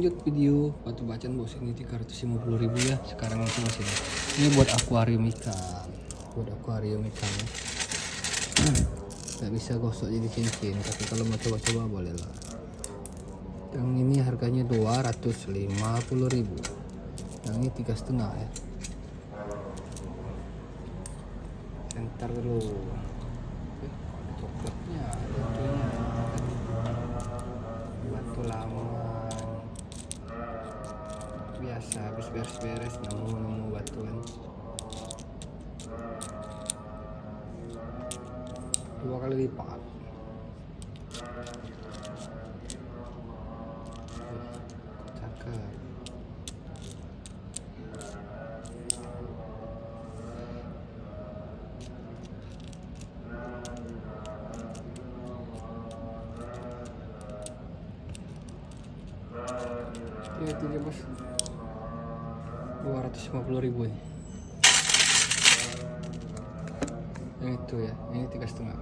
Lanjut video batu bacaan bos, ini 350.000 ya. Sekarang itu masih ini buat akuarium ikan, nggak bisa gosok jadi cincin, tapi kalau mau coba-coba boleh lah. Yang ini harganya 250.000, yang ini 3,5 ya. Senter dulu. Oke, ada coklatnya, batu lama biasa, habis beres-beres nemu batuan 2 kali lipat. Cakep. Ya itu dia bos, 250.000 ini. Yang itu ya, ini 3,5.